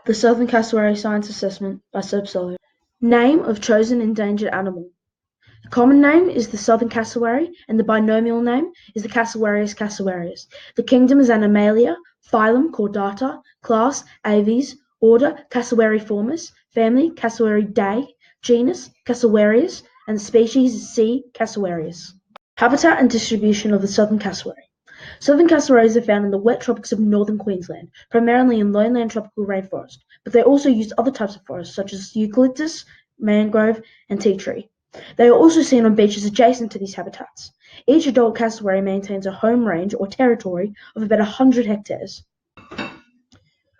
The Southern Cassowary Science Assessment by Sollo. Name of chosen endangered animal. The common name is the southern cassowary, and the binomial name is the Cassowarius cassowarius. The kingdom is Animalia, phylum Chordata, class Aves, order Cassowariiformis, family Cassowariidae, genus Cassowarius, and species C. cassowarius. Habitat and distribution of the southern cassowary. Southern cassowaries are found in the wet tropics of northern Queensland, primarily in lowland tropical rainforest, but they also use other types of forests such as eucalyptus, mangrove, and tea tree. They are also seen on beaches adjacent to these habitats. Each adult cassowary maintains a home range or territory of about 100 hectares.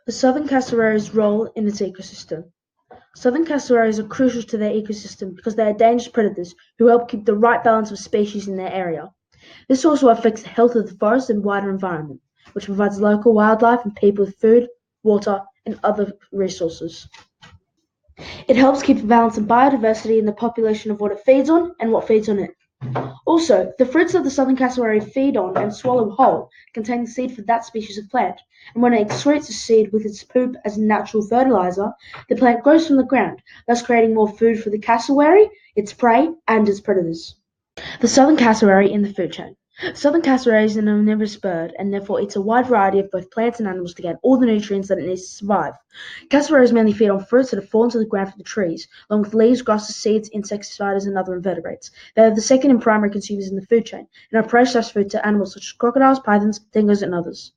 The southern cassowary's role in its ecosystem. Southern cassowaries are crucial to their ecosystem because they are dangerous predators who help keep the right balance of species in their area. This also affects the health of the forest and wider environment, which provides local wildlife and people with food, water, and other resources. It helps keep a balance of biodiversity in the population of what it feeds on and what feeds on it. Also, the fruits that the southern cassowary feed on and swallow whole contain the seed for that species of plant, and when it excretes the seed with its poop as natural fertilizer, the plant grows from the ground, thus creating more food for the cassowary, its prey, and its predators. The southern cassowary in the food chain. Southern cassowary is an omnivorous bird and therefore eats a wide variety of both plants and animals to get all the nutrients that it needs to survive. Cassowaries mainly feed on fruits that have fallen to the ground from the trees, along with leaves, grasses, seeds, insects, spiders, and other invertebrates. They are the second and primary consumers in the food chain and are processed food to animals such as crocodiles, pythons, dingoes, and others.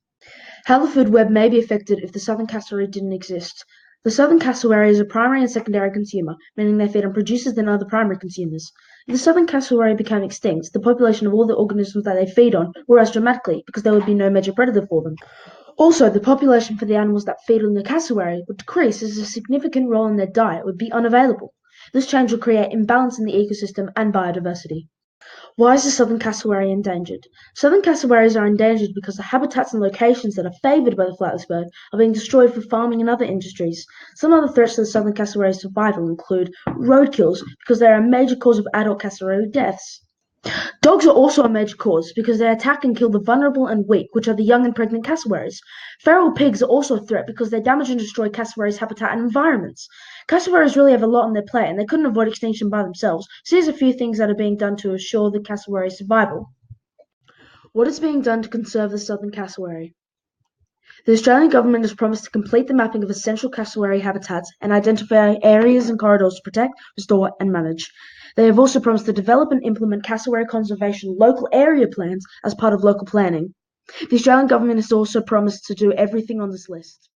How the food web may be affected if the southern cassowary didn't exist. The southern cassowary is a primary and secondary consumer, meaning they feed on producers than other primary consumers. If the southern cassowary became extinct, the population of all the organisms that they feed on would rise dramatically because there would be no major predator for them. Also, the population for the animals that feed on the cassowary would decrease as a significant role in their diet would be unavailable. This change would create imbalance in the ecosystem and biodiversity. Why is the southern cassowary endangered? Southern cassowaries are endangered because the habitats and locations that are favoured by the flightless bird are being destroyed for farming and other industries. Some other threats to the southern cassowary's survival include roadkills because they are a major cause of adult cassowary deaths. Dogs are also a major cause because they attack and kill the vulnerable and weak, which are the young and pregnant cassowaries. Feral pigs are also a threat because they damage and destroy cassowaries' habitat and environments. Cassowaries really have a lot on their plate and they couldn't avoid extinction by themselves, so here's a few things that are being done to assure the cassowary's survival. What is being done to conserve the southern cassowary? The Australian government has promised to complete the mapping of essential cassowary habitats and identify areas and corridors to protect, restore, and manage. They have also promised to develop and implement cassowary conservation local area plans as part of local planning. The Australian government has also promised to do everything on this list.